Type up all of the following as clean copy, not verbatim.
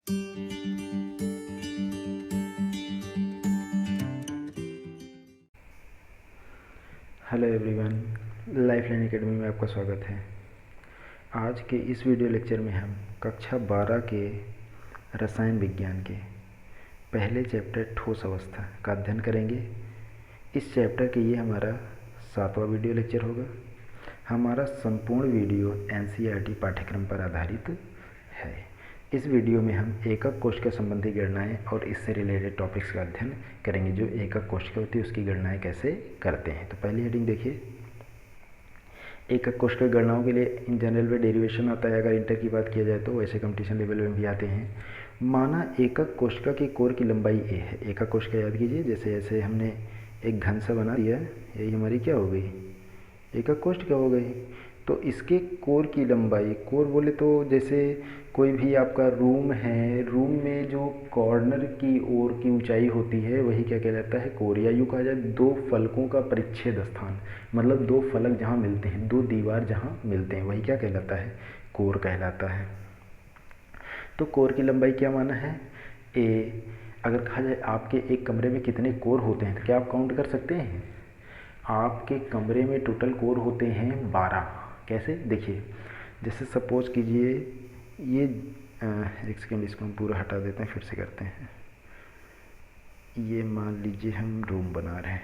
Hello everyone, lifeline academy में आपका स्वागत है। आज के इस वीडियो लेक्चर में हम कक्षा 12 के रसायन विज्ञान के पहले चैप्टर ठोस अवस्था का अध्ययन करेंगे। इस चैप्टर के ये हमारा 7वां वीडियो लेक्चर होगा। हमारा संपूर्ण वीडियो एनसीईआरटी पाठ्यक्रम पर आधारित है। इस वीडियो में हम एकक कोष्ठक संबंधी गणनाएं और इससे रिलेटेड टॉपिक्स का अध्ययन करेंगे। जो एकक कोष्ठक होती है उसकी गणनाएं कैसे करते हैं। तो पहली हेडिंग देखिए, एकक कोष्ठक गणनाओं के लिए इन जनरल में डेरिवेशन आता है। अगर इंटर की बात किया जाए तो वैसे कंपटीशन लेवल में भी आते हैं। माना एकक कोष्ठक की कोर की लंबाई ए है। एकक कोष्ठक याद कीजिए, जैसे ऐसे हमने एक घन सा बना दिया, यही हमारी क्या हो गई, एकक कोष्ठक हो गई। तो इसके कोर की लंबाई, कोर बोले तो जैसे कोई भी आपका रूम है, रूम में जो कॉर्नर की ओर की ऊंचाई होती है वही क्या कहलाता है, कोर। या यूँ कहा जाए दो फलकों का परिच्छेद स्थान, मतलब दो फलक जहाँ मिलते हैं, दो दीवार जहाँ मिलते हैं, वही क्या कहलाता है, कोर कहलाता है। तो कोर की लंबाई क्या माना है, ए। अगर कहा जाए आपके एक कमरे में कितने कोर होते हैं तो क्या आप काउंट कर सकते हैं। आपके कमरे में टोटल कोर होते हैं 12। कैसे, देखिए, जैसे सपोज कीजिए ये एक सेकेंड, इसको हम पूरा हटा देते हैं, फिर से करते हैं। ये मान लीजिए हम रूम बना रहे हैं।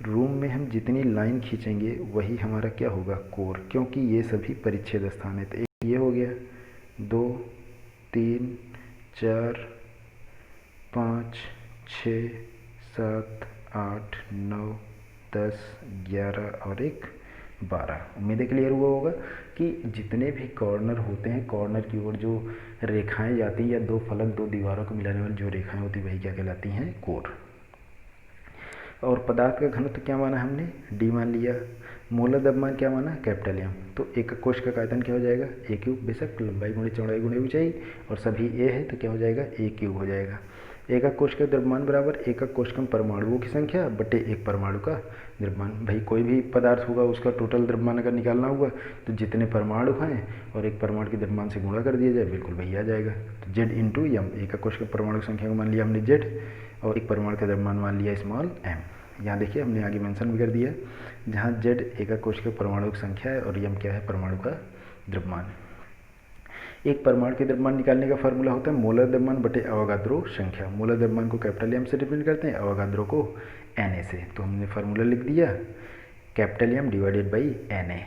रूम में हम जितनी लाइन खींचेंगे वही हमारा क्या होगा, कोर, क्योंकि ये सभी परिच्छेद स्थान है। तो एक ये हो गया, 2 3 4 5 6 7 8 9 10 11 और एक 12। उम्मीद है क्लियर हुआ होगा कि जितने भी कॉर्नर होते हैं, कॉर्नर की ओर जो रेखाएं जाती हैं या दो फलक, दो दीवारों को मिलाने वाली जो रेखाएं होती हैं वही क्या कहलाती हैं, कोर। और पदार्थ का घनत्व क्या माना हमने, डी मान लिया। मोलर द्रव्यमान क्या माना, कैपिटल एम। तो एकक कोष्ठक का आयतन क्या हो जाएगा, ए क्यूब। बेशक लंबाई गुणे चौड़ाई गुणे ऊंचाई और सभी ए है तो क्या हो जाएगा, ए क्यूब हो जाएगा। एकक कोष्ठक द्रव्यमान बराबर एकक कोष्ठक परमाणुओं की संख्या बटे एक परमाणु का द्रव्यमान। भाई कोई भी पदार्थ होगा उसका टोटल द्रव्यमान अगर निकालना होगा तो जितने परमाणु हैं और एक परमाणु के द्रव्यमान से गुणा कर दिया जाए, बिल्कुल वही आ जाएगा। तो जेड इंटू एम, एकक कोष्ठक परमाणु की संख्या को मान लिया हमने जेड और एक परमाणु का द्रव्यमान मान लिया स्मॉल एम। यहाँ देखिए हमने आगे मेंशन भी कर दिया, जहाँ जेड एकक कोष्ठक परमाणु की संख्या है और एम क्या है, परमाणु का द्रव्यमान। एक परमाणु के द्रव्यमान निकालने का फार्मूला होता है मोलर द्रव्यमान बटे अवोगाद्रो संख्या। मोलर द्रव्यमान को कैपिटल एम से रिप्रेजेंट करते हैं, अवोगाद्रो को एन ए से। तो हमने फार्मूला लिख दिया, capital M divided by N A,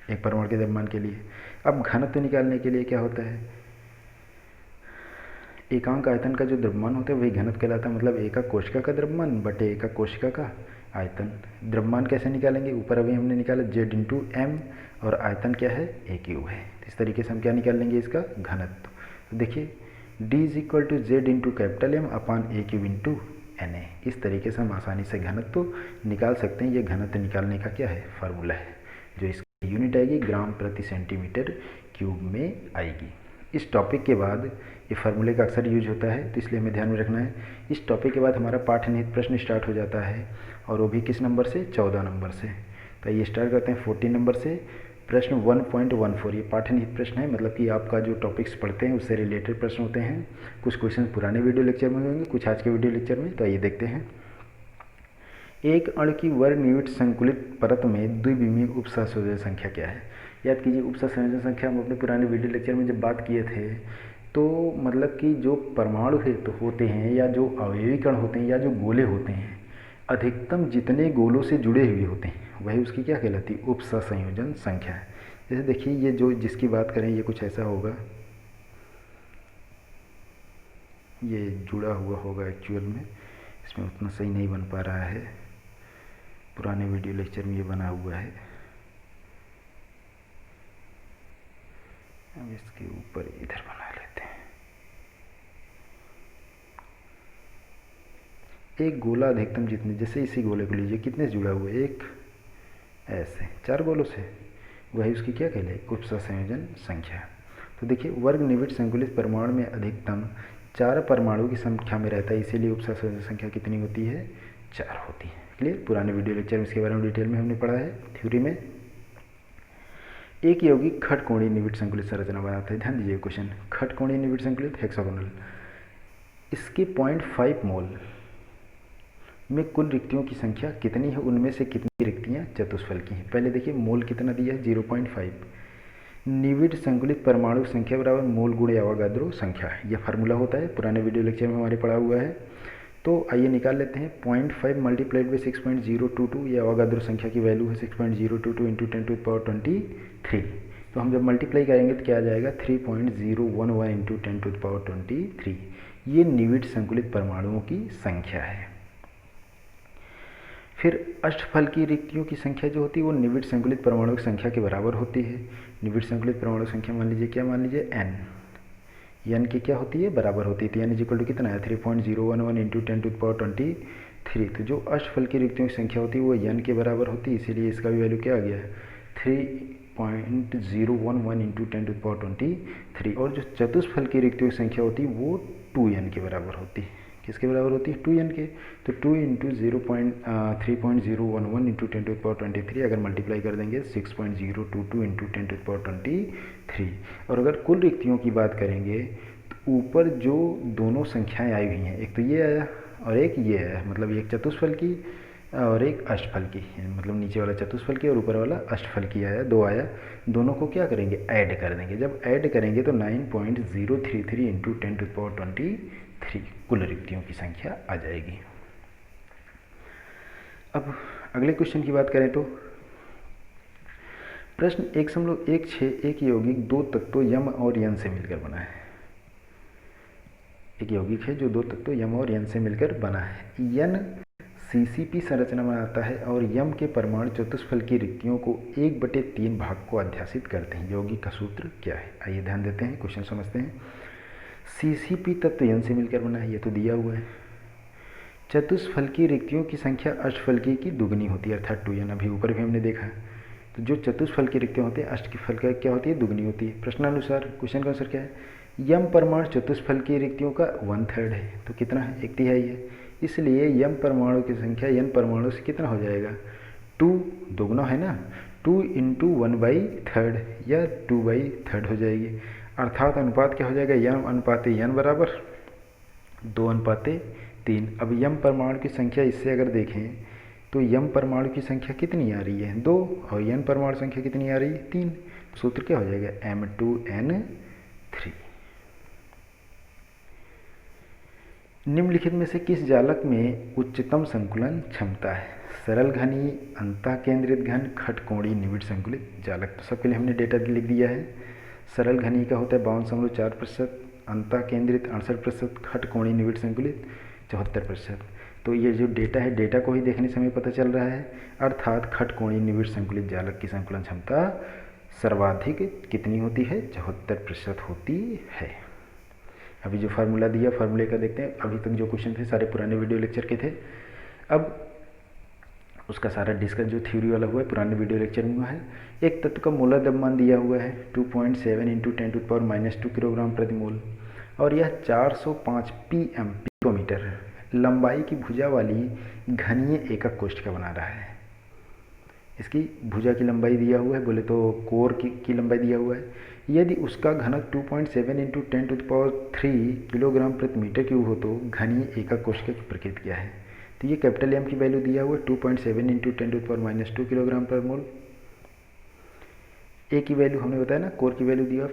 एक परमाणु के द्रव्यमान के लिए। अब घनत्व निकालने के लिए क्या होता है, एकांक आयतन का जो द्रव्यमान होता है वही घनत्व कहलाता है। मतलब एकक कोशिका का द्रव्यमान बटे एकक कोशिका का आयतन। द्रव्यमान कैसे निकालेंगे, ऊपर अभी हमने निकाला जेड इंटू एम और आयतन क्या है, ए क्यूब है। इस तरीके से हम क्या निकाल लेंगे, इसका घनत्व। तो देखिए D is equal to Z into capital M upon A cube into N A. इस तरीके से हम आसानी से घनत्व निकाल सकते हैं। ये घनत्व निकालने का क्या है, फार्मूला है, जो इसकी यूनिट आएगी ग्राम प्रति सेंटीमीटर क्यूब में आएगी। इस टॉपिक के बाद ये फार्मूले का अक्सर यूज होता है, तो इसलिए हमें ध्यान में रखना है। इस टॉपिक के बाद हमारा पाठ्यनिहित प्रश्न स्टार्ट हो जाता है, और वो भी किस नंबर से, 14 नंबर से। तो ये स्टार्ट करते हैं 14 नंबर से। प्रश्न 1.14 ये पाठ्यनिहित प्रश्न है, मतलब कि आपका जो टॉपिक्स पढ़ते हैं उससे रिलेटेड प्रश्न होते हैं। कुछ क्वेश्चन पुराने वीडियो लेक्चर में होंगे, कुछ आज के वीडियो लेक्चर में। तो आइए देखते हैं। एक अणु की वर्गनिविट संकुलित परत में द्विविमीय उपसंयोजन संख्या क्या है। याद कीजिए, उपसंयोजन संख्या हम अपने पुराने वीडियो लेक्चर में जब बात किए थे, तो मतलब कि जो परमाणु है तो होते हैं, या जो अवयवी कण होते हैं, या जो गोले होते हैं, अधिकतम जितने गोलों से जुड़े हुए होते हैं वही उसकी क्या कहलाती है, उपसंयोजन संख्या है। जैसे देखिए ये जो जिसकी बात करें ये कुछ ऐसा होगा, ये जुड़ा हुआ होगा एक्चुअल में, इसमें उतना सही नहीं बन पा रहा है, पुराने वीडियो लेक्चर में ये बना हुआ है। अब इसके ऊपर इधर बना लेते हैं। एक गोला अधिकतम जितने, जैसे इसी गोले को लीजिए, कितने से जुड़ा हुआ है, एक ऐसे 4 गोलों से, वही उसकी क्या कहलाए, उपसंयोजन संख्या। तो देखिए वर्गनिविट संकुलित परमाणु में अधिकतम 4 परमाणु की संख्या में रहता है, इसीलिए उपसंयोजन संख्या कितनी होती है, 4 होती है। क्लियर, पुराने वीडियो लेक्चर में इसके बारे में डिटेल में हमने पढ़ा है थ्योरी में। एक यौगिक खटकोणीय निविड संकुलित संरचना बनाता है। ध्यान दीजिए क्वेश्चन, खटकोणीय निविड संकुलित हेक्सागोनल, इसके 0.5 मोल में कुल रिक्तियों की संख्या कितनी है, उनमें से कितनी रिक्तियां चतुष्फल की हैं। पहले देखिए मोल कितना दिया है 0.5, निविड संकुलित परमाणु संख्या बराबर मोल गुणे अवोगाद्रो संख्या, यह फार्मूला होता है, पुराने वीडियो लेक्चर में हमारे पढ़ा हुआ है। तो आइए निकाल लेते हैं। 0.5 मल्टीप्लाइड बाई 6.022, ये अवोगाद्रो संख्या की वैल्यू है 6.022 इंटू 10⁻23। तो हम जब मल्टीप्लाई करेंगे तो क्या आ जाएगा 3.011 इंटू 10⁻23, ये निविड संकुलित परमाणुओं की संख्या है। फिर अष्टफल की रिक्तियों की संख्या जो होती है वो निविड संकुलित परमाणु की संख्या के बराबर होती है। निविड संकुलित परमाणु संख्या मान लीजिए क्या, मान लीजिए n की क्या होती है, बराबर होती है। तो n इक्वल टू कितना है 3.011 इंटू 10⁻23। तो जो अष्टफल की रिक्तियों की संख्या होती है वो n के बराबर होती है, इसीलिए इसका भी वैल्यू क्या आ गया है 3.011 इंटू 10�3। और जो चतुष्फल की रिक्तियों की संख्या होती है वो 2n के बराबर होती है। किसके बराबर होती है 2n के। तो 2 इंटू 3.011 इंटू 10⁻23 अगर मल्टीप्लाई कर देंगे 6.022 इंटू 10⁻23। और अगर कुल रिक्तियों की बात करेंगे तो ऊपर जो दोनों संख्याएं आई हुई हैं, एक तो ये आया और एक ये आया, मतलब एक चतुष्फल की और एक अष्टफल की, मतलब नीचे वाला चतुष्फल की और ऊपर वाला अष्टफल की आया, दो आया, दोनों को क्या करेंगे ऐड कर देंगे। जब ऐड करेंगे तो 9.033 इंटू 10⁻23 कुल रिक्तियों की संख्या आ जाएगी। अब अगले क्वेश्चन की बात करें तो प्रश्न 1.16, एक यौगिक दो तत्वों यम और यन से मिलकर बना है। एक यौगिक है जो दो तत्वों यम और यन से मिलकर बना है। यन CCP संरचना बनाता है और यम के परमाणु चतुष्फल की रिक्तियों को 1/3 भाग को अध्यासित करते हैं। यौगिक का सूत्र क्या है, आइए ध्यान देते हैं, क्वेश्चन समझते हैं। CCP तत्व यन से मिलकर बना है, ये तो दिया हुआ है। चतुष्फल की रिक्तियों की संख्या अष्टफल की दुगनी होती है, अर्थात 2n, अभी ऊपर भी हमने देखा। तो जो चतुष्फल की रिक्तियाँ होती हैं अष्टफल का क्या होती है, दुगनी होती है। प्रश्नानुसार क्वेश्चन का आंसर क्या है, यम परमाणु चतुष्फल की रिक्तियों का 1/3 है, तो कितना है 1/3 है। इसलिए यम परमाणु की संख्या n परमाणु से कितना हो जाएगा 2, दोगुना है ना, 2 इंटू 1/3 या 2/3 हो जाएगी। अर्थात अनुपात क्या हो जाएगा, यम अनुपात n बराबर 2:3। अब यम परमाणु की संख्या इससे अगर देखें तो यम परमाणु की संख्या कितनी आ रही है 2 और यन परमाणु संख्या कितनी आ रही है 3। सूत्र क्या हो जाएगा M2N3। निम्नलिखित में से किस जालक में उच्चतम संकुलन क्षमता है, सरल घनी, अंतःकेंद्रित घन, खटकोणीय निविड संकुलित जालक। तो सबके लिए हमने डेटा लिख दिया है। सरल घनी का होता है 52.4%, अंतःकेंद्रित 68%, खटकोणीय निविड संकुलित 74%। तो ये जो डेटा है, डेटा को ही देखने से हमें पता चल रहा है, अर्थात खटकोणीय निविड संकुलित जालक की संकुलन क्षमता सर्वाधिक कितनी होती है 74% होती है। अभी जो फार्मूला दिया, फार्मूले का देखते हैं। अभी तक जो क्वेश्चन थे सारे पुराने वीडियो लेक्चर के थे, अब उसका सारा डिस्कस जो थ्योरी वाला हुआ है पुराने वीडियो लेक्चर में हुआ है। एक तत्व का मोलर द्रव्यमान दिया हुआ है 2.7 इंटू 10⁻⁻2 किलोग्राम प्रति मोल और यह 405 पिकोमीटर लंबाई की भुजा वाली घनीय एकक कोष्ठिका बना रहा है। इसकी भुजा की लंबाई दिया हुआ है, बोले तो कोर की लंबाई दिया हुआ है। यदि उसका घनक 2.7 इंटू 10⁻³ किलोग्राम प्रति मीटर क्यूब हो तो घनीय एकक कोशिका की प्रकृति क्या है। तो ये कैपिटल M की वैल्यू दिया हुआ है 2.7 इंटू 10⁻² किलोग्राम पर मोल। ए की वैल्यू हमने बताया ना, कोर की वैल्यू दिया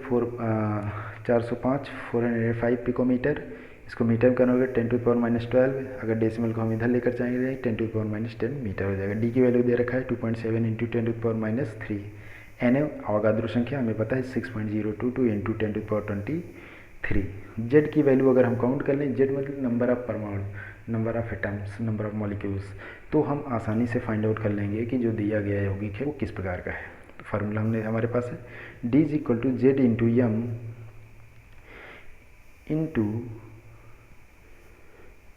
405 पिकोमीटर। इसको मीटर में कन्वर्ट 10⁻12, अगर डेसिमल को हम इधर लेकर जाएंगे 10�10 मीटर हो जाएगा। डी की वैल्यू दे रखा है 2.7 इंटू 10⁻3। एन अवोगाद्रो संख्या हमें पता है 6.022 इंटू 10⁻23। जेड की वैल्यू अगर हम काउंट कर लें, जेड मतलब नंबर ऑफ परमाणु, number of atoms, number of molecules, तो हम आसानी से फाइंड आउट कर लेंगे कि जो दिया गया यौगिक है वो किस प्रकार का है। तो फार्मूला हमने हमारे पास है D is equal to Z into M into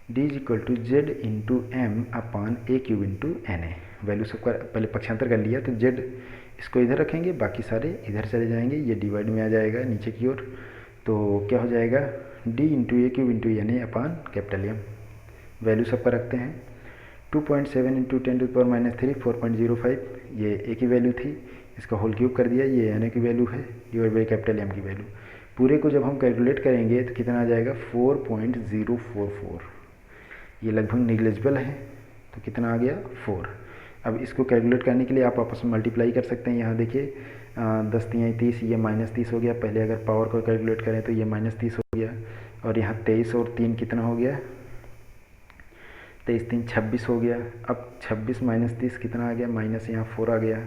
D is equal to Z into M upon A cube into N A. Value सबका पहले पक्षांतर कर लिया, तो जेड इसको इधर रखेंगे, बाकी सारे इधर चले जाएंगे, ये डिवाइड में आ जाएगा नीचे की ओर। तो क्या हो जाएगा D into A cube into N A upon capital M. Value सबका रखते हैं 2.7 इंटू 10⁻³ 4.05, ये ए की वैल्यू थी। इसका होल क्यूब कर दिया, ये एन की वैल्यू है डिवाइड बाई कैपिटल एम की वैल्यू। पूरे को जब हम कैलकुलेट करेंगे तो कितना आ जाएगा 4.044। ये लगभग निग्लिजिबल है, तो कितना आ गया 4। अब इसको कैलकुलेट करने के लिए आप आपस में मल्टीप्लाई कर सकते हैं। यहाँ देखिए 10 तियाँ 30, ये -30 हो गया। पहले अगर पावर को कैलकुलेट करें तो ये -30 हो गया, और यहाँ 23 और 3 कितना हो गया, 23 3 26 हो गया। अब 26 - 30 कितना आ गया, माइनस यहाँ 4 आ गया।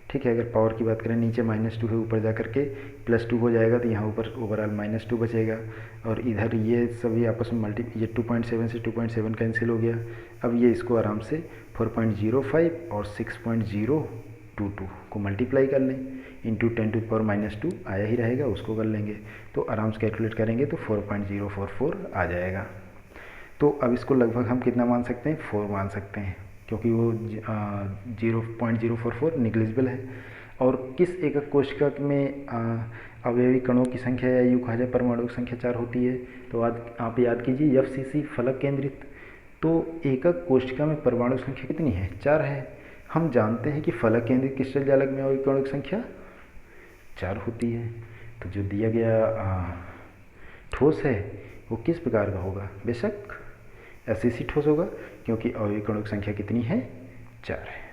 ठीक है, अगर पावर की बात करें नीचे -2 है, ऊपर जा करके +2 हो जाएगा, तो यहाँ ऊपर ओवरऑल -2 बचेगा। और इधर ये सभी आपस में ये 2.7 से 2.7 कैंसिल हो गया। अब ये इसको आराम से 4.05 और 6.022 को मल्टीप्लाई कर लें, इंटू 10⁻², आया ही रहेगा, उसको कर लेंगे तो आराम से कैलकुलेट करेंगे तो 4.044 आ जाएगा। तो अब इसको लगभग हम कितना मान सकते हैं, 4 मान सकते हैं, क्योंकि वो 0.044 निग्लिजिबल है। और किस एकक कोशिका में अवयवी कणों की संख्या या यूँ कहा जाए परमाणु की संख्या 4 होती है, तो आज आप याद कीजिए FCC फलक केंद्रित। तो एकक कोशिका में परमाणु संख्या कितनी है, 4 है। हम जानते हैं कि फलक केंद्रित क्रिस्टल जालक में अवयवी कणों की संख्या 4 होती है। तो जो दिया गया ठोस है वो किस प्रकार का होगा, बेशक FCC ठोस होगा, क्योंकि अवयवी कणों की संख्या कितनी है, 4 है।